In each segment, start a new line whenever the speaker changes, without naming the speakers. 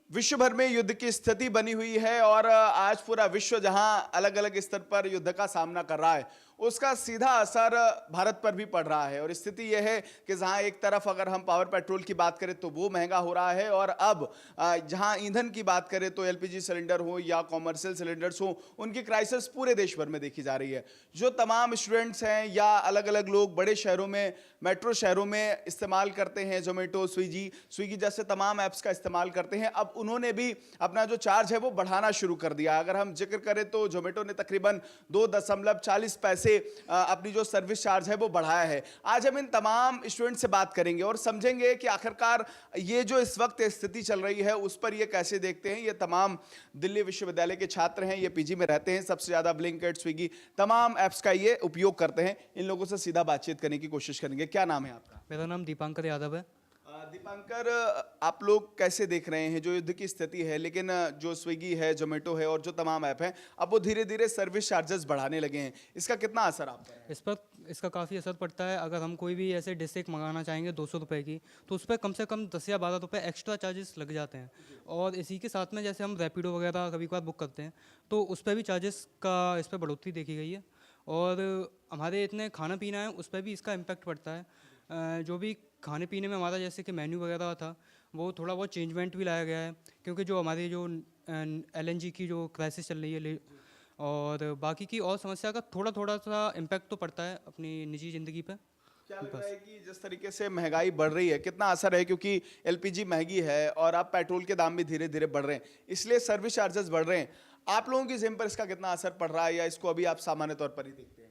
विश्व भर में युद्ध की स्थिति बनी हुई है और आज पूरा विश्व जहां अलग अलग स्तर पर युद्ध का सामना कर रहा है, उसका सीधा असर भारत पर भी पड़ रहा है। और स्थिति यह है कि जहां एक तरफ अगर हम पावर पेट्रोल की बात करें तो वो महंगा हो रहा है, और अब जहां ईंधन की बात करें तो एलपीजी सिलेंडर हो या कॉमर्शियल सिलेंडर्स हो, उनकी क्राइसिस पूरे देश भर में देखी जा रही है। जो तमाम स्टूडेंट्स हैं या अलग अलग लोग बड़े शहरों में, मेट्रो शहरों में इस्तेमाल करते हैं, जोमेटो, स्विगी जैसे तमाम ऐप्स का इस्तेमाल करते हैं, अब उन्होंने भी अपना जो चार्ज है वो बढ़ाना शुरू कर दिया। अगर हम जिक्र करें तो जोमेटो ने तकरीबन 2.40 पैसे अपनी जो सर्विस चार्ज है वो बढ़ाया है। आज हम इन तमाम स्टूडेंट से बात करेंगे और समझेंगे कि आखिरकार ये जो इस वक्त स्थिति चल रही है उस पर ये कैसे देखते हैं। ये तमाम दिल्ली विश्वविद्यालय के छात्र हैं, ये पीजी में रहते हैं, सबसे ज्यादा ब्लिंकिट, स्विगी तमाम ऐप्स का ये उपयोग करते हैं। इन लोगों से सीधा बातचीत करने की कोशिश करेंगे। क्या नाम है आपका?
मेरा नाम दीपांकर यादव है।
दीपांकर, आप लोग कैसे देख रहे हैं जो युद्ध की स्थिति है, लेकिन जो स्विगी है, जोमेटो है और जो तमाम ऐप हैं, अब वो धीरे धीरे सर्विस चार्जेस बढ़ाने लगे हैं, इसका कितना असर आप पर है?
इस पर इसका काफ़ी असर पड़ता है। अगर हम कोई भी ऐसे डिश मंगाना चाहेंगे 200 रुपये की, तो उस पर कम से कम 10 या 12 रुपये एक्स्ट्रा चार्जेस लग जाते हैं। और इसी के साथ में जैसे हम रैपिडो वगैरह कभी कभार बुक करते हैं तो उस पर भी चार्जेस का इस पर बढ़ोतरी देखी गई है। और हमारे इतने खाना पीना है उस पर भी इसका इम्पैक्ट पड़ता है। जो भी खाने पीने में हमारा जैसे कि मेन्यू वगैरह था वो थोड़ा बहुत चेंजमेंट भी लाया गया है, क्योंकि जो हमारी जो एलएनजी की जो क्राइसिस चल रही है और बाकी की और समस्या का थोड़ा थोड़ा सा इम्पैक्ट तो पड़ता है अपनी निजी ज़िंदगी पे।
क्या लग रहा है कि जिस तरीके से महंगाई बढ़ रही है, कितना असर है? क्योंकि एलपीजी महंगी है और अब पेट्रोल के दाम भी धीरे धीरे बढ़ रहे हैं, इसलिए सर्विस चार्जेस बढ़ रहे हैं। आप लोगों की जिम पर इसका कितना असर पड़ रहा है, या इसको अभी आप सामान्य तौर पर ही देखते हैं?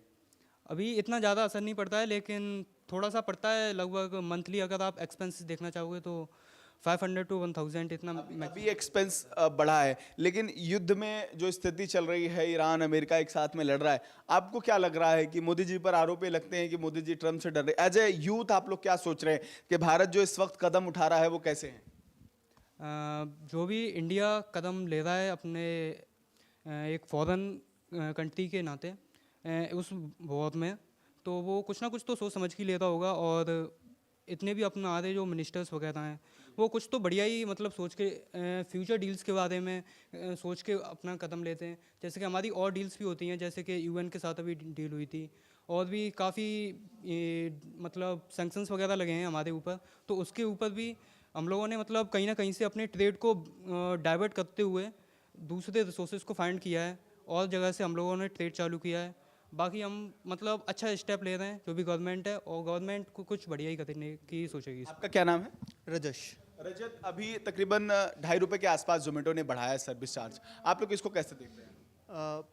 अभी इतना ज़्यादा असर नहीं पड़ता है, लेकिन थोड़ा सा पड़ता है। लगभग मंथली अगर आप एक्सपेंसेस देखना चाहोगे तो 500 to 1000 इतना।
अभी एक्सपेंस बढ़ा है, लेकिन युद्ध में जो स्थिति चल रही है, ईरान अमेरिका एक साथ में लड़ रहा है, आपको क्या लग रहा है कि मोदी जी पर आरोप ये लगते हैं कि मोदी जी ट्रम्प से डर रहे? एज ए यूथ आप लोग क्या सोच रहे हैं कि भारत जो इस वक्त कदम उठा रहा है वो कैसे है?
जो भी इंडिया कदम ले रहा है अपने एक फॉरेन कंट्री के नाते उस वॉर में, तो वो कुछ ना कुछ तो सोच समझ के लेता होगा। और इतने भी अपना आधे जो मिनिस्टर्स वगैरह हैं वो कुछ तो बढ़िया ही मतलब सोच के फ्यूचर डील्स के बारे में सोच के अपना कदम लेते हैं। जैसे कि हमारी और डील्स भी होती हैं, जैसे कि यूएन के साथ अभी डील हुई थी, और भी काफ़ी मतलब सैंक्शंस वगैरह लगे हैं हमारे ऊपर, तो उसके ऊपर भी हम लोगों ने मतलब कहीं ना कहीं से अपने ट्रेड को डाइवर्ट करते हुए दूसरे रिसोर्सेज को फाइंड किया है और जगह से हम लोगों ने ट्रेड चालू किया है। बाकी हम मतलब अच्छा स्टेप ले रहे हैं जो भी गवर्नमेंट है, और गवर्नमेंट को कुछ बढ़िया ही करने की सोचेगी।
आपका क्या नाम है?
रजश।
रजत, अभी तकरीबन ₹2.5 के आसपास जोमेटो ने बढ़ाया है सर्विस चार्ज, आप लोग इसको कैसे देखते हैं?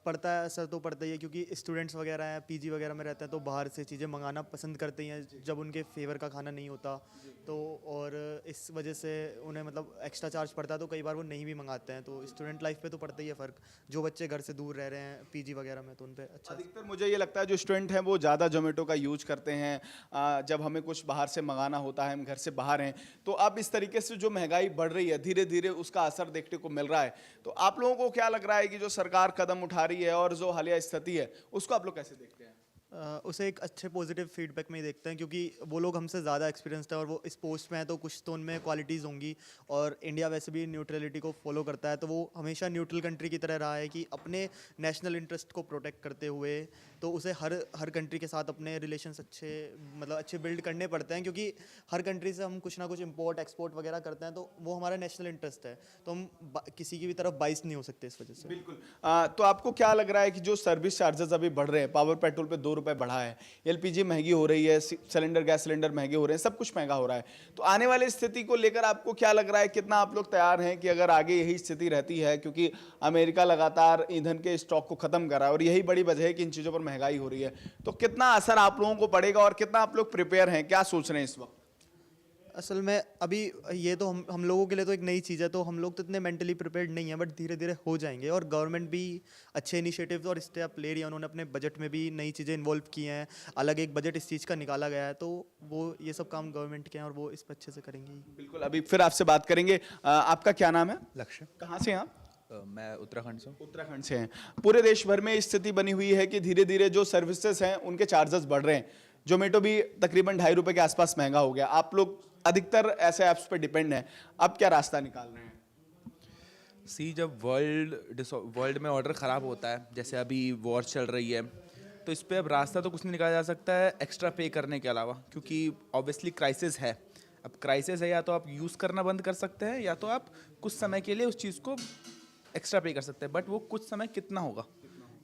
पड़ता है असर तो पड़ता ही है, क्योंकि स्टूडेंट्स वगैरह हैं, पीजी वगैरह में रहते हैं, तो बाहर से चीज़ें मंगाना पसंद करते हैं जब उनके फेवर का खाना नहीं होता तो। और इस वजह से उन्हें मतलब एक्स्ट्रा चार्ज पड़ता है, तो कई बार वो नहीं भी मंगाते हैं। तो स्टूडेंट लाइफ पे तो पड़ता ही है फ़र्क। जो बच्चे घर से दूर रह रहे हैं पीजी वगैरह में, तो उन पर अच्छा।
अधिकतर मुझे ये लगता है जो स्टूडेंट हैं वो ज़्यादा जोमेटो का यूज करते हैं। जब हमें कुछ बाहर से मंगाना होता है, हम घर से बाहर हैं, तो अब इस तरीके से जो महंगाई बढ़ रही है धीरे धीरे उसका असर देखने को मिल रहा है। तो आप लोगों को क्या लग रहा है कि जो सरकार कदम उठा रही है और जो हालिया स्थिति है उसको आप लोग कैसे देखते हैं?
उसे एक अच्छे पॉजिटिव फीडबैक में ही देखते हैं, क्योंकि वो लोग हमसे ज़्यादा एक्सपीरियंस्ड है और वो इस पोस्ट में है, तो कुछ तो उनमें क्वालिटीज़ होंगी। और इंडिया वैसे भी न्यूट्रलिटी को फॉलो करता है, तो वो हमेशा न्यूट्रल कंट्री की तरह रहा है कि अपने नेशनल इंटरेस्ट को प्रोटेक्ट करते हुए तो उसे हर कंट्री के साथ अपने रिलेशंस अच्छे बिल्ड करने पड़ते हैं, क्योंकि हर कंट्री से हम कुछ ना कुछ इम्पोर्ट एक्सपोर्ट वगैरह करते हैं, तो वो हमारा नेशनल इंटरेस्ट है, तो हम किसी की भी तरफ बाइस नहीं हो सकते इस वजह से।
बिल्कुल। तो आपको क्या लग रहा है कि जो सर्विस चार्जेस अभी बढ़ रहे हैं, पावर पेट्रोल पे ₹2 बढ़ा है, एलपीजी महंगी हो रही है, सिलेंडर, गैस सिलेंडर महंगे हो रहे हैं, सब कुछ महंगा हो रहा है, तो आने वाली स्थिति को लेकर आपको क्या लग रहा है? कितना आप लोग तैयार हैं कि अगर आगे यही स्थिति रहती है, क्योंकि अमेरिका लगातार ईंधन के स्टॉक को खत्म कर रहा है और यही बड़ी वजह है कि इन चीजों पर महंगाई हो रही है, तो कितना असर आप लोगों को पड़ेगा और कितना आप लोग प्रिपेयर हैं, क्या सोच रहे हैं इस वक्त?
असल में अभी ये तो हम लोगों के लिए तो एक नई चीज़ है, तो हम लोग तो इतने मेंटली प्रिपेयर्ड नहीं है, बट धीरे धीरे हो जाएंगे। और गवर्नमेंट भी अच्छे इनिशिएटिव्स और स्टेप ले रही है, उन्होंने अपने बजट में भी नई चीज़ें इन्वॉल्व की हैं, अलग एक बजट इस चीज़ का निकाला गया है, तो वो ये सब काम गवर्नमेंट के हैं और वो इस पर अच्छे से करेंगे।
बिल्कुल, अभी फिर आपसे बात करेंगे। आपका क्या नाम है?
लक्ष्य।
कहाँ से हैं आप?
मैं उत्तराखंड से हूँ।
उत्तराखंड से हैं। पूरे देश भर में स्थिति बनी हुई है कि धीरे धीरे जो सर्विसेज हैं उनके चार्जेस बढ़ रहे हैं। जोमेटो भी तकरीबन ₹2.5 के आसपास महंगा हो गया। आप लोग अधिकतर ऐसे ऐप्स पर डिपेंड हैं, अब क्या रास्ता निकाल रहे हैं?
जब वर्ल्ड में ऑर्डर ख़राब होता है, जैसे अभी वॉर चल रही है, तो इस पे अब रास्ता तो कुछ नहीं निकाला जा सकता है एक्स्ट्रा पे करने के अलावा, क्योंकि ऑब्वियसली क्राइसिस है। अब क्राइसिस है, या तो आप यूज़ करना बंद कर सकते हैं, या तो आप कुछ समय के लिए उस चीज़ को एक्स्ट्रा पे कर सकते हैं। बट वो कुछ समय कितना होगा,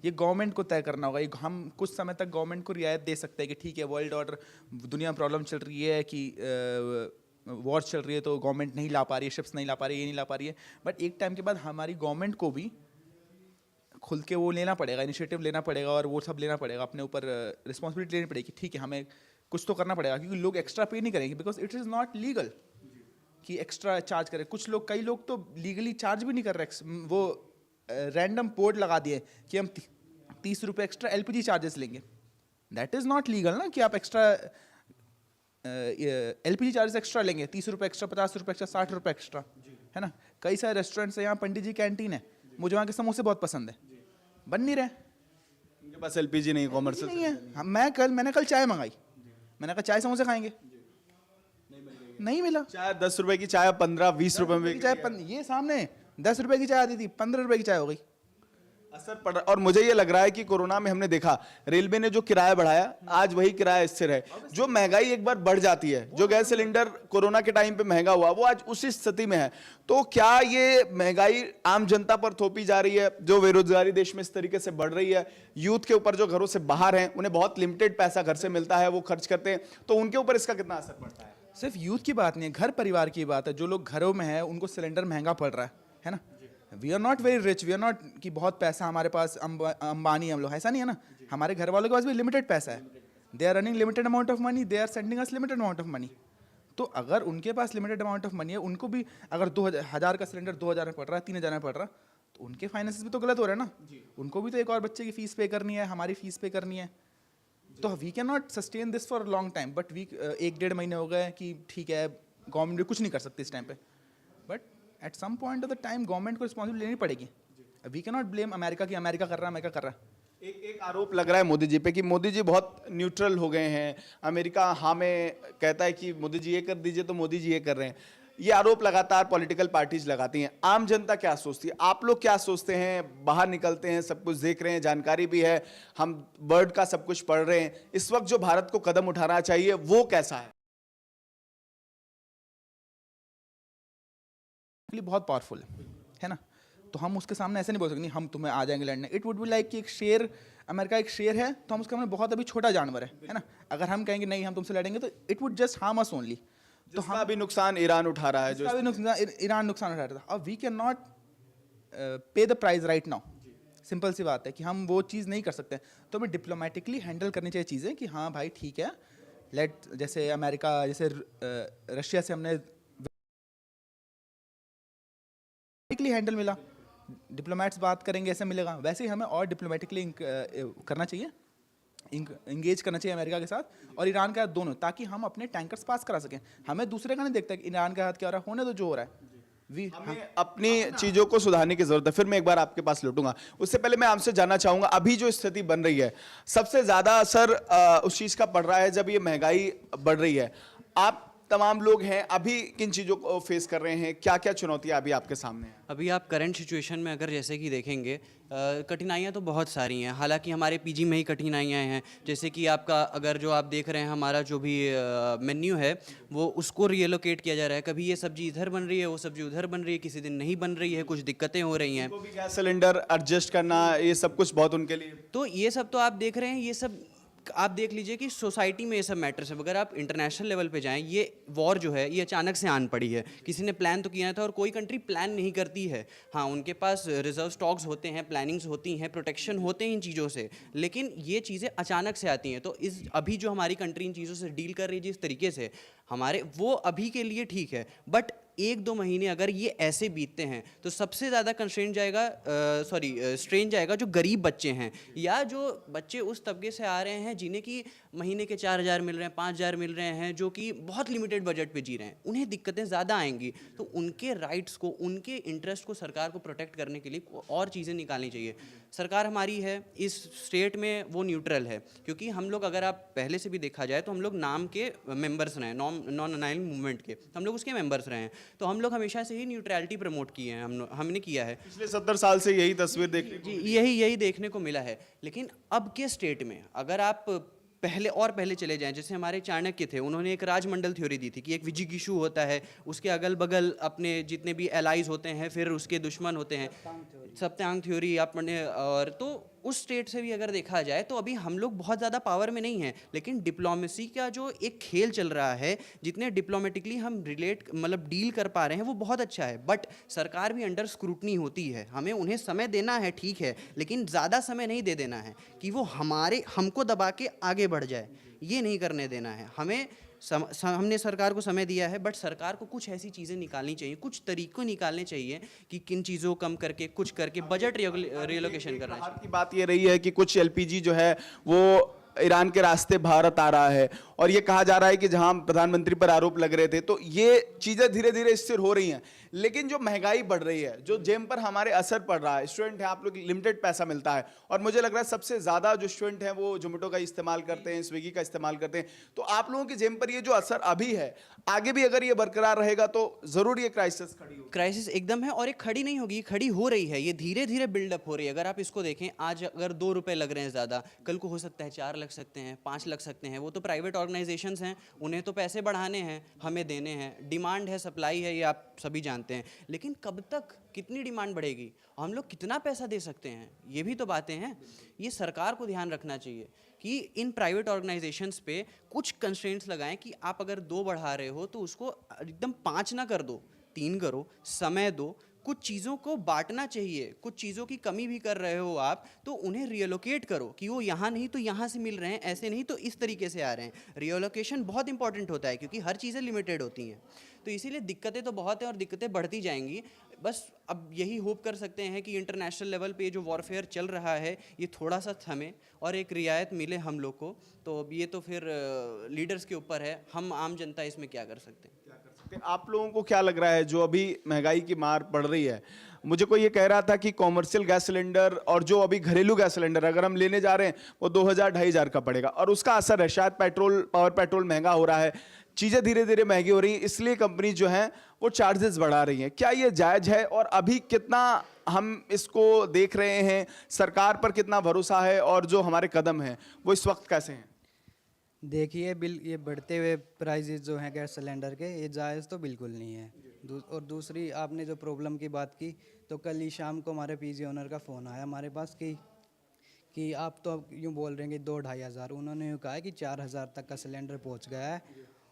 ये गवर्नमेंट को तय करना होगा। ये हम कुछ समय तक गवर्नमेंट को रियायत दे सकते हैं कि ठीक है, वर्ल्ड ऑर्डर, दुनिया में प्रॉब्लम चल रही है कि वॉर चल रही है, तो गवर्नमेंट नहीं ला पा रही है, शिप्स नहीं ला पा रही है, ये नहीं ला पा रही है। बट एक टाइम के बाद हमारी गवर्नमेंट को भी खुल के वो लेना पड़ेगा, इनिशिएटिव लेना पड़ेगा, और वो सब लेना पड़ेगा, अपने ऊपर रिस्पॉन्सिबिलिटी लेनी पड़ेगी। ठीक है, हमें कुछ तो करना पड़ेगा, क्योंकि लोग एक्स्ट्रा पे नहीं करेंगे, because it is not legal कि एक्स्ट्रा चार्ज करें। कई लोग तो लीगली चार्ज भी नहीं कर रहे, वो रैंडम बोर्ड लगा दिए कि हम 30 रुपये एक्स्ट्रा LPG चार्जेस लेंगे। दैट इज़ नॉट लीगल ना, कि आप एक्स्ट्रा LPG चार्जेस एक्स्ट्रा लेंगे, 30 रुपये एक्स्ट्रा, 50 रुपये एक्स्ट्रा, 60 रुपये एक्स्ट्रा, है ना। कई सारे रेस्टोरेंट्स हैं, यहाँ पंडित जी कैंटीन है, मुझे वहाँ के समोसे बहुत पसंद है, बन नहीं रहे,
उनके पास LPG नहीं है, कॉमर्शियल
नहीं है। मैंने कल चाय मंगाई, मैंने कहा चाय समोसे खाएंगे, नहीं मिला।
चाय 10 रुपए की चाय 15-20 रुपए में
ये सामने 10 रुपए की चाय आती थी, 15 रुपए की चाय हो गई।
असर पड़ रहा। और मुझे ये लग रहा है कि कोरोना में हमने देखा रेलवे ने जो किराया बढ़ाया, आज वही किराया स्थिर है। जो महंगाई एक बार बढ़ जाती है, जो गैस सिलेंडर कोरोना के टाइम पे महंगा हुआ, वो आज उसी स्थिति में है। तो क्या ये महंगाई आम जनता पर थोपी जा रही है? जो बेरोजगारी देश में इस तरीके से बढ़ रही है, यूथ के ऊपर जो घरों से बाहर हैं, उन्हें बहुत लिमिटेड पैसा घर से मिलता है, वो खर्च करते हैं, तो उनके ऊपर इसका कितना असर पड़ता है?
सिर्फ यूथ की बात नहीं है, घर परिवार की बात है। जो लोग घरों में है, उनको सिलेंडर महंगा पड़ रहा है ना। We are not very rich, we are not कि बहुत पैसा हमारे पास, अंबानी हम लोग, ऐसा नहीं है ना। हमारे घर वालों के पास भी लिमिटेड पैसा है, they are running limited amount of money, they are sending us limited amount of money. तो अगर उनके पास लिमिटेड अमाउंट ऑफ मनी है, उनको भी अगर 2000 का सिलेंडर 2000 में पड़ रहा है, 3000 में पड़ रहा, तो उनके फाइनेंसेस भी तो गलत हो रहे हैं ना। उनको भी तो एक और बच्चे की फीस पे करनी है, हमारी फीस पे करनी है। तो we can not sustain this for long time. But 1-1.5 महीने हो गए कि ठीक है, गवर्नमेंट भी कुछ नहीं कर सकती इस टाइम पे। But at some point of the time government को रिस्पॉन्सिबिलिटी लेनी पड़ेगी। We can not blame America कि अमेरिका कर रहा है, अमेरिका कर रहा है।
एक आरोप लग रहा है मोदी जी पे कि मोदी जी बहुत न्यूट्रल हो गए हैं। अमेरिका हाँ में कहता है कि मोदी जी ये कर दीजिए, तो मोदी जी ये कर रहे हैं। ये आरोप लगातार पॉलिटिकल पार्टीज लगाती हैं। आम जनता क्या सोचती है? आप लोग क्या सोचते हैं? बाहर निकलते हैं, सब कुछ देख रहे हैं, जानकारी भी है, हम वर्ल्ड का सब कुछ पढ़ रहे हैं। इस वक्त जो भारत को कदम उठाना चाहिए वो कैसा है?
बहुत पावरफुल है ना। तो हम उसके सामने ऐसे नहीं बोल सकते, नहीं हम तुम्हें आ जाएंगे लड़ने। इट वुड बी लाइक कि एक शेर, अमेरिका एक शेर है, तो हम उसके सामने बहुत अभी छोटा जानवर है ना। अगर हम कहेंगे नहीं हम तुमसे लड़ेंगे, तो it would just harm us only.
तो हम भी नुकसान ईरान उठा रहा है,
ईरान नुकसान उठा रहा था। अब we can not pay the price right now. Simple सी बात है कि हम वो चीज़ नहीं कर सकते। तो हमें डिप्लोमेटिकली हैंडल करनी चाहिए चीज़ें कि हाँ भाई ठीक है, जैसे अमेरिका, जैसे रशिया से हमने हैंडल मिला, डिप्लोमेट्स बात करेंगे ऐसे मिलेगा। वैसे ही हमें और डिप्लोमेटिकली करना चाहिए, इंगेज करना चाहिए अमेरिका के साथ और ईरान के साथ दोनों, ताकि हम अपने टैंकर्स पास करा सकें। हमें दूसरे का नहीं देखता कि ईरान के हाथ क्या हो रहा है, होने तो जो हो रहा है।
हमें अपनी चीजों को सुधारने की जरूरत है। फिर मैं एक बार आपके पास लौटूंगा, उससे पहले मैं आपसे जानना चाहूंगा, अभी जो स्थिति बन रही है, सबसे ज्यादा असर उस चीज का पड़ रहा है जब ये महंगाई बढ़ रही है। आप तमाम लोग हैं, अभी किन चीज़ों को फेस कर रहे हैं? क्या क्या चुनौतियां अभी आपके सामने हैं?
अभी आप करंट सिचुएशन में अगर जैसे कि देखेंगे, कठिनाइयाँ तो बहुत सारी हैं। हालांकि हमारे पीजी में ही कठिनाइयाँ हैं। जैसे कि आपका अगर जो आप देख रहे हैं, हमारा जो भी मेन्यू है वो उसको रीएलोकेट किया जा रहा है। कभी ये सब्जी इधर बन रही है, वो सब्जी उधर बन रही है, किसी दिन नहीं बन रही है, कुछ दिक्कतें हो रही हैं।
तो भी गैस सिलेंडर एडजस्ट करना, ये सब कुछ बहुत उनके लिए।
तो ये सब तो आप देख रहे हैं, ये सब आप देख लीजिए कि सोसाइटी में ये सब मैटर्स है। अगर आप इंटरनेशनल लेवल पे जाएं, ये वॉर जो है ये अचानक से आन पड़ी है। किसी ने प्लान तो किया था, और कोई कंट्री प्लान नहीं करती है। हाँ, उनके पास रिजर्व स्टॉक्स होते हैं, प्लानिंग्स होती हैं, प्रोटेक्शन होते हैं इन चीज़ों से, लेकिन ये चीज़ें अचानक से आती हैं। तो इस अभी जो हमारी कंट्री इन चीज़ों से डील कर रही है जिस तरीके से, हमारे वो अभी के लिए ठीक है। बट 1-2 महीने अगर ये ऐसे बीतते हैं तो सबसे ज़्यादा कंस्ट्रेन जाएगा, स्ट्रेन जाएगा जो गरीब बच्चे हैं, या जो बच्चे उस तबके से आ रहे हैं जिन्हें कि महीने के 4000 मिल रहे हैं, 5000 मिल रहे हैं, जो कि बहुत लिमिटेड बजट पे जी रहे हैं। उन्हें दिक्कतें ज़्यादा आएंगी। तो उनके राइट्स को, उनके इंटरेस्ट को सरकार को प्रोटेक्ट करने के लिए और चीज़ें निकालनी चाहिए। सरकार हमारी है इस स्टेट में वो न्यूट्रल है, क्योंकि हम लोग अगर आप पहले से भी देखा जाए तो हम लोग नाम के मेंबर्स रहे हैं, नॉन अलाइंड मूवमेंट के हम लोग उसके मेंबर्स रहे हैं, तो हम लोग हमेशा से ही न्यूट्रलिटी प्रमोट किए हैं, हमने किया है
पिछले 70 साल से यही तस्वीर देखने को
जी, यही देखने को मिला है। लेकिन अब के स्टेट में अगर आप पहले चले जाएं, जैसे हमारे चाणक्य थे, उन्होंने एक राजमंडल थ्योरी दी थी कि एक विजिगीषु होता है, उसके अगल बगल अपने जितने भी एलाइज होते हैं, फिर उसके दुश्मन होते हैं, सप्तांग थ्योरी आपने, और तो उस स्टेट से भी अगर देखा जाए तो अभी हम लोग बहुत ज़्यादा पावर में नहीं हैं, लेकिन डिप्लोमेसी का जो एक खेल चल रहा है, जितने डिप्लोमेटिकली हम डील कर पा रहे हैं वो बहुत अच्छा है। बट सरकार भी अंडर स्क्रूटनी होती है, हमें उन्हें समय देना है, ठीक है, लेकिन ज़्यादा समय नहीं दे देना है कि वो हमको दबा के आगे बढ़ जाए, ये नहीं करने देना है हमें। हमने सरकार को समय दिया है, बट सरकार को कुछ ऐसी चीज़ें निकालनी चाहिए, कुछ तरीकों निकालने चाहिए कि किन चीज़ों को कम करके, कुछ करके बजट रिलोकेशन करना चाहिए।
बात की बात ये रही है कि कुछ एलपीजी जो है वो ईरान के रास्ते भारत आ रहा है, और ये कहा जा रहा है कि जहां प्रधानमंत्री पर आरोप लग रहे थे, तो ये चीजें धीरे धीरे स्थिर हो रही हैं। लेकिन जो महंगाई बढ़ रही है, जो जेब पर हमारे असर पड़ रहा है, स्टूडेंट है, आप लोग लिमिटेड पैसा मिलता है, और मुझे लग रहा है सबसे ज्यादा जो स्टूडेंट हैं वो जोमेटो का इस्तेमाल करते हैं, स्विगी का इस्तेमाल करते हैं, तो आप लोगों की जेब पर ये जो असर अभी है, आगे भी अगर ये बरकरार रहेगा तो जरूर ये क्राइसिस खड़ी होगी।
क्राइसिस एकदम है, और एक खड़ी नहीं होगी, खड़ी हो रही है, ये धीरे धीरे बिल्डअप हो रही है। अगर आप इसको देखें, आज अगर 2 रुपए लग रहे हैं ज़्यादा, कल को हो सकता है 4 लग सकते हैं, 5 लग सकते हैं। वो तो प्राइवेट ऑर्गेनाइजेशंस हैं, उन्हें तो पैसे बढ़ाने हैं, हमें देने हैं, डिमांड है, सप्लाई है, ये आप सभी जानते हैं। लेकिन कब तक, कितनी डिमांड बढ़ेगी, हम लोग कितना पैसा दे सकते हैं, ये भी तो बातें हैं। ये सरकार को ध्यान रखना चाहिए कि इन प्राइवेट ऑर्गेनाइजेशंस पे कुछ कंस्ट्रेंट्स लगाएं कि आप अगर 2 बढ़ा रहे हो तो उसको एकदम 5 ना कर दो, 3 करो, समय दो, कुछ चीज़ों को बांटना चाहिए, कुछ चीज़ों की कमी भी कर रहे हो आप तो उन्हें रियोलोकेट करो कि वो यहाँ नहीं तो यहाँ से मिल रहे हैं, ऐसे नहीं तो इस तरीके से आ रहे हैं। रियोलोकेशन बहुत इंपॉर्टेंट होता है, क्योंकि हर चीज़ें लिमिटेड होती हैं, तो इसीलिए दिक्कतें तो बहुत हैं और दिक्कतें बढ़ती जाएंगी। बस अब यही होप कर सकते हैं कि इंटरनेशनल लेवल पे जो वॉरफेयर चल रहा है ये थोड़ा सा थमे और एक रियायत मिले हम लोग को। तो अब ये तो फिर लीडर्स के ऊपर है, हम आम जनता इसमें क्या कर सकते हैं।
आप लोगों को क्या लग रहा है, जो अभी महंगाई की मार पड़ रही है, मुझे कोई ये कह रहा था कि कॉमर्शियल गैस सिलेंडर और जो अभी घरेलू गैस सिलेंडर अगर हम लेने जा रहे हैं वो 2000-2500 का पड़ेगा, और उसका असर है शायद पावर पेट्रोल महंगा हो रहा है, चीजें धीरे धीरे महंगी हो रही हैं, इसलिए कंपनी जो है वो चार्जेस बढ़ा रही हैं। क्या ये जायज है, और अभी कितना हम इसको देख रहे हैं, सरकार पर कितना भरोसा है, और जो हमारे कदम हैं वो इस वक्त कैसे हैं?
देखिए ये बढ़ते हुए प्राइजेज जो हैं गैस सिलेंडर के, ये जायज़ तो बिल्कुल नहीं है। और दूसरी आपने जो प्रॉब्लम की बात की, तो कल ही शाम को हमारे पीजी ओनर का फ़ोन आया हमारे पास कि आप तो यूँ बोल रहे हैं कि 2-2.5 हज़ार, उन्होंने यूँ कहा है कि 4000 तक का सिलेंडर पहुंच गया है,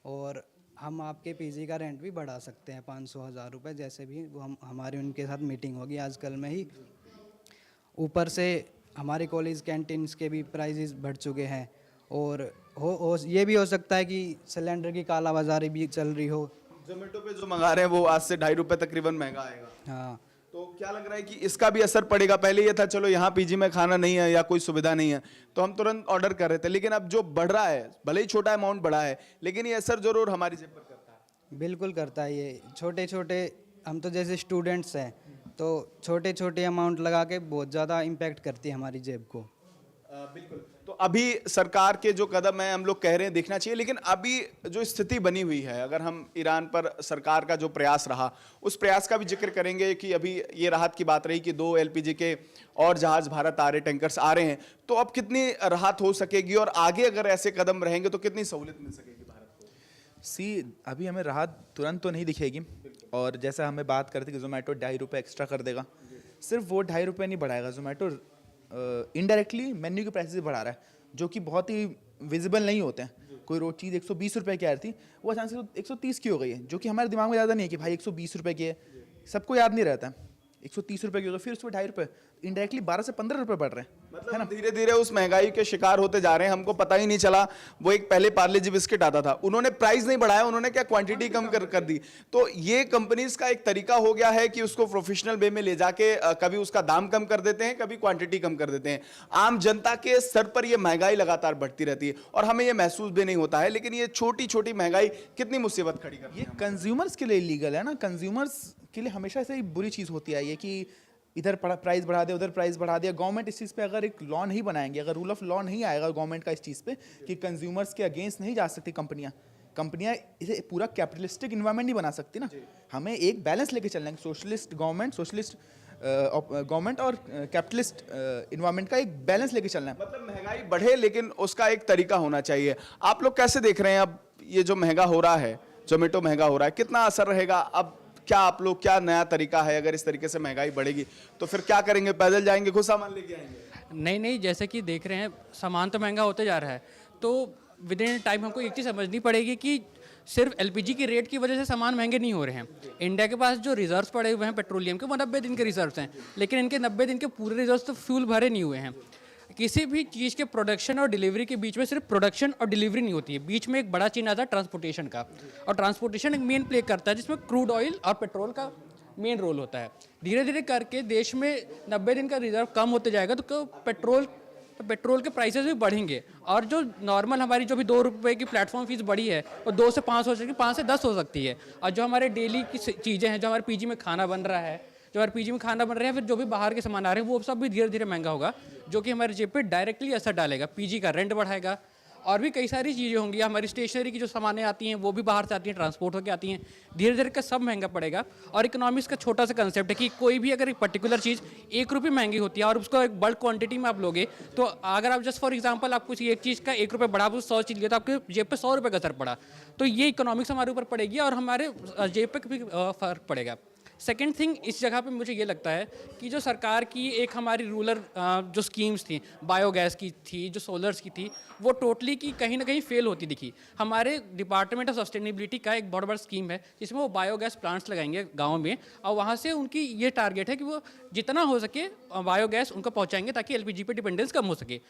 और हम आपके पीजी का रेंट भी बढ़ा सकते हैं 500-1000 रुपये, जैसे भी वो हमारी उनके साथ मीटिंग होगी आजकल में ही। ऊपर से हमारे कॉलेज कैंटीन्स के भी प्राइजेस बढ़ चुके हैं, और ये भी हो सकता है कि सिलेंडर की कालाबाजारी भी चल रही हो।
जोमेटो पे जो मंगा रहे हैं वो आज से 2.5 रुपए तकरीबन महंगा आएगा।
हाँ,
तो क्या लग रहा है कि इसका भी असर पड़ेगा? पहले ये था चलो यहाँ पीजी में खाना नहीं है या कोई सुविधा नहीं है तो हम तुरंत ऑर्डर कर रहे थे, लेकिन अब जो बढ़ रहा है, भले ही छोटा अमाउंट बढ़ा है, लेकिन ये असर जरूर हमारी जेब पर करता है।
बिल्कुल करता है ये। छोटे छोटे हम तो जैसे स्टूडेंट्स हैं, तो छोटे छोटे अमाउंट लगा के बहुत ज़्यादा इम्पैक्ट करती है हमारी जेब को।
बिल्कुल। तो अभी सरकार के जो कदम है हम लोग कह रहे हैं देखना चाहिए, लेकिन अभी जो स्थिति बनी हुई है, अगर हम ईरान पर सरकार का जो प्रयास रहा उस प्रयास का भी जिक्र करेंगे कि अभी ये राहत की बात रही कि 2 एलपीजी के और जहाज भारत आ रहे, टैंकर्स आ रहे हैं, तो अब कितनी राहत हो सकेगी, और आगे अगर ऐसे कदम रहेंगे तो कितनी सहूलियत मिल सकेगी भारत को?
अभी हमें राहत तुरंत तो नहीं दिखेगी, और जैसा हमें बात करते कि जोमेटो 2.5 रुपये एक्स्ट्रा कर देगा, सिर्फ वो 2.5 रुपये नहीं बढ़ाएगा, जोमेटो इनडायरेक्टली मेन्यू के प्राइसेस बढ़ा रहा है, जो कि बहुत ही विजिबल नहीं होते हैं। कोई रोज चीज़ 120 रुपये की आ रही थी, वो अचानक से 130 की हो गई है, जो कि हमारे दिमाग में ज़्यादा नहीं है कि भाई 120 रुपये की है, सबको याद नहीं रहता है। 130 रुपये की हो गई, फिर उसमें 2.5 रुपये, इनडायरेक्टली 12 से 15 रुपये बढ़ रहे हैं।
मतलब धीरे धीरे उस महंगाई के शिकार होते जा रहे हैं, हमको पता ही नहीं चला। वो एक पहले पार्ले जी बिस्किट आता था, उन्होंने प्राइस नहीं बढ़ाया, उन्होंने क्या क्वांटिटी कम कर दी। तो ये कंपनीज का एक तरीका हो गया है कि उसको प्रोफेशनल वे में ले जाके कभी उसका दाम कम कर देते हैं, कभी क्वांटिटी कम कर देते हैं। आम जनता के स्तर पर ये महंगाई लगातार बढ़ती रहती है और हमें ये महसूस भी नहीं होता है, लेकिन ये छोटी छोटी महंगाई कितनी मुसीबत खड़ी करती है।
ये कंज्यूमर्स के लिए इलीगल है ना, कंज्यूमर्स के लिए हमेशा से ही बुरी चीज़ होती है ये कि इधर प्राइस बढ़ा दिया, उधर प्राइस बढ़ा दिया। गवर्नमेंट इस चीज़ पे अगर एक लॉ नहीं बनाएंगे, अगर रूल ऑफ लॉ नहीं आएगा गवर्नमेंट का इस चीज़ पे कि कंज्यूमर्स के अगेंस्ट नहीं जा सकती कंपनियां इसे पूरा कैपिटलिस्टिक इन्वायरमेंट नहीं बना सकती ना। हमें एक बैलेंस लेके चलना है, सोशलिस्ट गवर्नमेंट और कैपिटलिस्ट इन्वायरमेंट का एक बैलेंस लेके चलना है।
मतलब महंगाई बढ़े लेकिन उसका एक तरीका होना चाहिए। आप लोग कैसे देख रहे हैं अब ये जो महंगा हो रहा है, जोमेटो महंगा हो रहा है, कितना असर रहेगा? अब क्या आप लोग, क्या नया तरीका है? अगर इस तरीके से महंगाई बढ़ेगी तो फिर क्या करेंगे? पैदल जाएंगे, खुद सामान लेके आएंगे?
नहीं नहीं, जैसे कि देख रहे हैं सामान तो महंगा होते जा रहा है, तो विद इन टाइम हमको एक चीज़ समझनी पड़ेगी कि सिर्फ एलपीजी की रेट की वजह से सामान महंगे नहीं हो रहे हैं। इंडिया के पास जो रिजर्व्स पड़े हुए हैं पेट्रोलियम के, वो 90 दिन के रिजर्व्स हैं, लेकिन इनके 90 दिन के पूरे रिजर्व्स तो फ्यूल भरे नहीं हुए हैं। किसी भी चीज़ के प्रोडक्शन और डिलीवरी के बीच में सिर्फ प्रोडक्शन और डिलीवरी नहीं होती है, बीच में एक बड़ा चीन आता है ट्रांसपोर्टेशन का, और ट्रांसपोर्टेशन एक मेन प्ले करता है जिसमें क्रूड ऑयल और पेट्रोल का मेन रोल होता है। धीरे धीरे करके देश में 90 दिन का रिजर्व कम होते जाएगा तो पेट्रोल के प्राइसेस भी बढ़ेंगे, और जो नॉर्मल हमारी जो भी 2 रुपये की प्लेटफॉर्म फीस बढ़ी है वो 2 से 5 हो सकती है, 5 से 10 हो सकती है। और जो हमारे डेली की चीज़ें हैं, जो हमारे पीजी में खाना बन रहा है, फिर जो भी बाहर के सामान आ रहे हैं, वो सब भी धीरे धीरे महंगा होगा, जो कि हमारे जेब पे डायरेक्टली असर डालेगा। पीजी का रेंट बढ़ाएगा, और भी कई सारी चीज़ें होंगी। हमारी स्टेशनरी की जो सामानें आती हैं वो भी बाहर से आती हैं, ट्रांसपोर्ट होकर आती हैं, धीरे धीरे का सब महंगा पड़ेगा। और इकोनॉमिक्स का छोटा सा कंसेप्ट है कि कोई भी अगर एक पर्टिकुलर चीज़ 1 रुपये महंगी होती है और उसको एक बल्क क्वांटिटी में आप लोगे, तो अगर आप जस्ट फॉर एग्जांपल आप किसी एक चीज़ का 1 रुपये बढ़ा 100 चीज़ लिया, तो आपके जेब पे 100 रुपये का असर पड़ा। तो ये इकोनॉमिक्स हमारे ऊपर पड़ेगी और हमारे जेब पे भी फ़र्क पड़ेगा। सेकेंड थिंग, इस जगह पे मुझे ये लगता है कि जो सरकार की एक हमारी रूरल जो स्कीम्स थी, बायोगैस की थी, जो सोलर्स की थी, वो टोटली की कहीं ना कहीं फेल होती दिखी। हमारे डिपार्टमेंट ऑफ सस्टेनेबिलिटी का एक बहुत बड़ा स्कीम है जिसमें वो बायोगैस प्लांट्स लगाएंगे गाँव में, और वहाँ से उनकी ये टारगेट है कि वो जितना हो सके बायोगैस उनको पहुँचाएंगे ताकि एलपीजी पे डिपेंडेंस कम हो सके।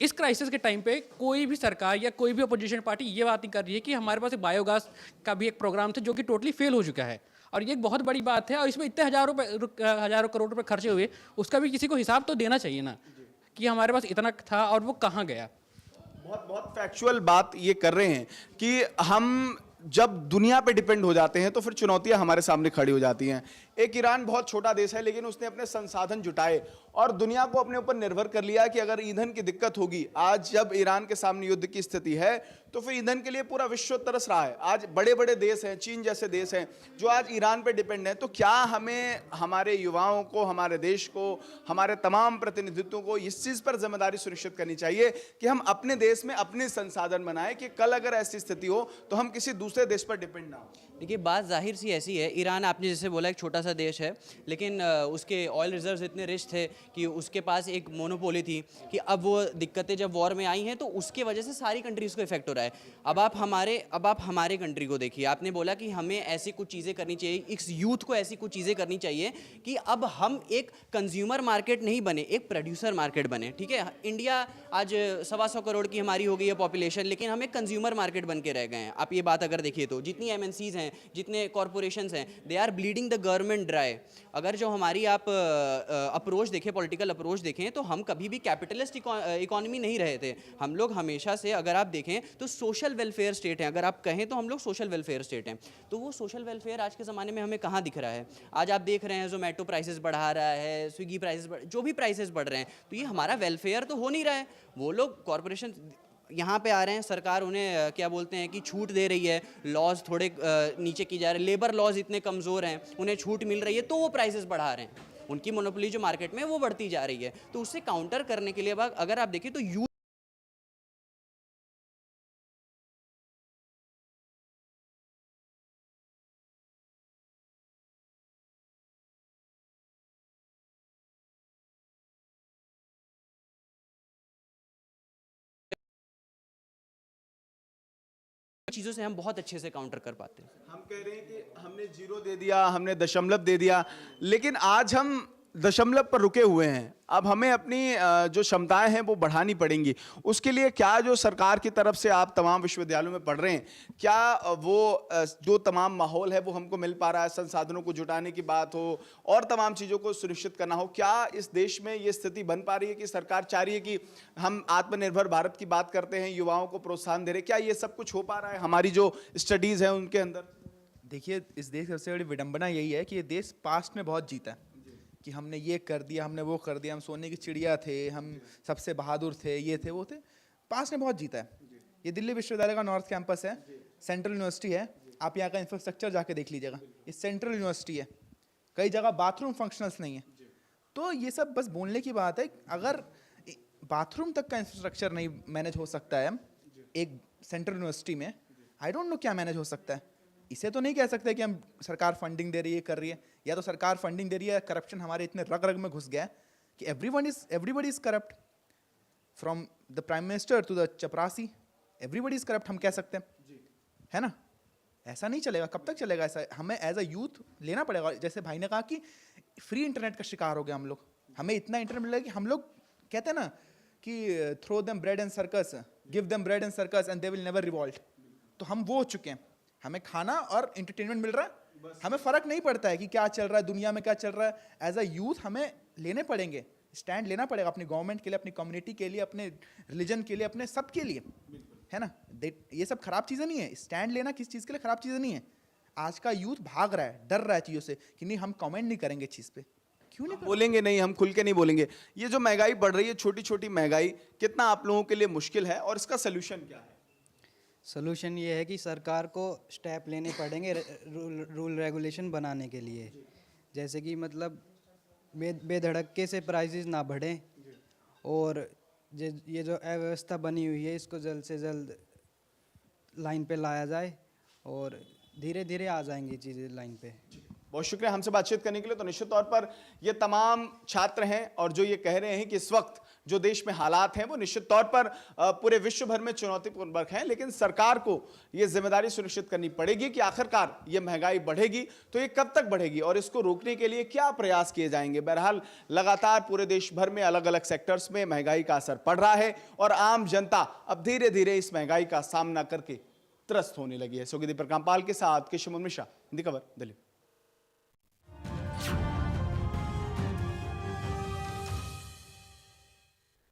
इस क्राइसिस के टाइम पे कोई भी सरकार या कोई भी अपोजिशन पार्टी ये बात नहीं कर रही है कि हमारे पास एक बायोगैस का भी एक प्रोग्राम था जो कि टोटली फेल हो चुका है, और ये एक बहुत बड़ी बात है। और इसमें इतने हज़ारों करोड़ रुपए खर्चे हुए, उसका भी किसी को हिसाब तो देना चाहिए ना कि हमारे पास इतना था और वो कहाँ गया।
बहुत बहुत फैक्चुअल बात ये कर रहे हैं कि हम जब दुनिया पे डिपेंड हो जाते हैं तो फिर चुनौतियां हमारे सामने खड़ी हो जाती हैं। एक ईरान बहुत छोटा देश है, लेकिन उसने अपने संसाधन जुटाए और दुनिया को अपने ऊपर निर्भर कर लिया कि अगर ईंधन की दिक्कत होगी, आज जब ईरान के सामने युद्ध की स्थिति है तो फिर ईंधन के लिए पूरा विश्व तरस रहा है। आज बड़े बड़े देश हैं, चीन जैसे देश हैं जो आज ईरान पे डिपेंड हैं। तो क्या हमें, हमारे युवाओं को, हमारे देश को, हमारे तमाम प्रतिनिधित्वों को इस चीज़ पर जिम्मेदारी सुनिश्चित करनी चाहिए कि हम अपने देश में अपने संसाधन बनाएं कि कल अगर ऐसी स्थिति हो तो हम किसी दूसरे देश पर डिपेंड ना हो।
देखिए, बात जाहिर सी ऐसी है, ईरान आपने जैसे बोला एक छोटा सा देश है, लेकिन उसके ऑयल रिजर्व्स इतने रिच थे कि उसके पास एक मोनोपोली थी कि अब वो दिक्कतें जब वॉर में आई हैं तो उसके वजह से सारी कंट्रीज़ को इफेक्ट हो रहा है। अब आप हमारे कंट्री को देखिए, आपने बोला कि हमें ऐसी कुछ चीज़ें करनी चाहिए, इस यूथ को ऐसी कुछ चीज़ें करनी चाहिए कि अब हम एक कंज्यूमर मार्केट नहीं बने, एक प्रोड्यूसर मार्केट बने। ठीक है, इंडिया आज 125 करोड़ की हमारी हो गई है पॉपुलेशन, लेकिन हम एक कंज्यूमर मार्केट बन के रह गए हैं। आप ये बात अगर देखिए तो जितनी एमएनसीज हैं, जितने कॉरपोरेशंस हैं, they are bleeding the government dry. अगर जो हमारी आप अप्रोच देखें, पॉलिटिकल अप्रोच देखें, तो हम कभी भी कैपिटलिस्ट इकोनॉमी नहीं रहे थे। हम लोग हमेशा से, अगर आप देखें तो सोशल वेलफेयर स्टेट है, अगर आप कहें तो हम लोग सोशल वेलफेयर स्टेट हैं। तो वो सोशल वेलफेयर आज के ज़माने में हमें कहाँ दिख रहा है? आज आप देख रहे हैं जोमेटो प्राइसेस बढ़ा रहा है, स्विगी प्राइसेस जो भी प्राइसेस बढ़ रहे हैं, तो ये हमारा वेलफेयर तो हो नहीं रहा है। वो लोग कॉरपोरेशन यहाँ पे आ रहे हैं, सरकार उन्हें क्या बोलते हैं कि छूट दे रही है, लॉज थोड़े नीचे की जा रहे हैं, लेबर लॉज इतने कमज़ोर हैं, उन्हें छूट मिल रही है तो वो प्राइसेस बढ़ा रहे हैं। उनकी मोनोपोली जो मार्केट में वो बढ़ती जा रही है। तो उससे काउंटर करने के लिए अगर आप देखें तो यूथ चीज़ों से हम बहुत अच्छे से काउंटर कर पाते हैं।
हम कह रहे हैं कि हमने 0 दे दिया, हमने दशमलव दे दिया, लेकिन आज हम दशमलव पर रुके हुए हैं। अब हमें अपनी जो क्षमताएं हैं वो बढ़ानी पड़ेंगी। उसके लिए क्या जो सरकार की तरफ से आप तमाम विश्वविद्यालयों में पढ़ रहे हैं, क्या वो जो तमाम माहौल है वो हमको मिल पा रहा है? संसाधनों को जुटाने की बात हो और तमाम चीज़ों को सुनिश्चित करना हो, क्या इस देश में ये स्थिति बन पा रही है कि सरकार चाह रही है कि हम आत्मनिर्भर भारत की बात करते हैं, युवाओं को प्रोत्साहन दे रहे हैं, क्या ये सब कुछ हो पा रहा है हमारी जो स्टडीज़ हैं उनके अंदर?
देखिए, इस देश की सबसे बड़ी विडंबना यही है कि ये देश पास्ट में बहुत जीता है। कि हमने ये कर दिया, हमने वो कर दिया, हम सोने की चिड़िया थे, हम सबसे बहादुर थे, ये थे वो थे। पास ने बहुत जीता है। ये दिल्ली विश्वविद्यालय का नॉर्थ कैंपस है, सेंट्रल यूनिवर्सिटी है, आप यहाँ का इंफ्रास्ट्रक्चर जाके देख लीजिएगा, ये सेंट्रल यूनिवर्सिटी है, कई जगह बाथरूम फंक्शनल्स नहीं है। तो ये सब बस बोलने की बात है। अगर बाथरूम तक का इंफ्रास्ट्रक्चर नहीं मैनेज हो सकता है एक सेंट्रल यूनिवर्सिटी में, आई डोंट नो क्या मैनेज हो सकता है। इसे तो नहीं कह सकते कि हम सरकार फंडिंग दे रही है, कर रही है, या तो सरकार फंडिंग दे रही है, करप्शन हमारे इतने रग रग में घुस गया है कि everybody is corrupt, from the prime minister to the chaprasi, everybody is corrupt हम कह सकते हैं, है ना। ऐसा नहीं चलेगा, कब तक चलेगा ऐसा। हमें एज अ यूथ लेना पड़ेगा। जैसे भाई ने कहा कि फ्री इंटरनेट का शिकार हो गया हम लोग, हमें इतना इंटरनेट मिल रहा है कि हम लोग कहते हैं ना कि throw them bread and circus, give them bread and circus and they will never revolt. तो हम वो हो चुके हैं, हमें खाना और एंटरटेनमेंट मिल रहा है, हमें फर्क नहीं पड़ता है कि क्या चल रहा है दुनिया में, क्या चल रहा है। एज अ यूथ हमें लेने पड़ेंगे, स्टैंड लेना पड़ेगा अपनी गवर्नमेंट के लिए, अपनी कम्युनिटी के लिए, अपने रिलीजन के लिए, अपने सब के लिए, है ना। ये सब खराब चीज़ें नहीं है, स्टैंड लेना किस चीज़ के लिए खराब चीज़ें नहीं है। आज का यूथ भाग रहा है, डर रहा है चीज़ों से कि नहीं हम कमेंट नहीं करेंगे चीज़ पे। क्यों नहीं
बोलेंगे नहीं, हम खुल के नहीं बोलेंगे। ये जो महंगाई बढ़ रही है, छोटी छोटी महंगाई, कितना आप लोगों के लिए मुश्किल है और इसका सोल्यूशन क्या है?
सोल्यूशन ये है कि सरकार को स्टेप लेने पड़ेंगे रूल रेगुलेशन बनाने के लिए, जैसे कि मतलब बेधड़के से प्राइसेस ना बढ़ें, और ये जो अव्यवस्था बनी हुई है इसको जल्द से जल्द लाइन पे लाया जाए, और धीरे धीरे आ जाएंगी चीज़ें लाइन पे।
बहुत शुक्रिया हमसे बातचीत करने के लिए। तो निश्चित तौर पर ये तमाम छात्र हैं और जो ये कह रहे हैं कि इस वक्त जो देश में हालात हैं वो निश्चित तौर पर पूरे विश्व भर में चुनौतीपूर्ण हैं, लेकिन सरकार को ये जिम्मेदारी सुनिश्चित करनी पड़ेगी कि आखिरकार ये महंगाई बढ़ेगी तो ये कब तक बढ़ेगी और इसको रोकने के लिए क्या प्रयास किए जाएंगे। बहरहाल लगातार पूरे देश भर में अलग अलग सेक्टर्स में महंगाई का असर पड़ रहा है और आम जनता अब धीरे धीरे इस महंगाई का सामना करके त्रस्त होने लगी है। सुखदीप रामपाल के साथ केशव मिश्रा, हिंदी खबर, दिल्ली।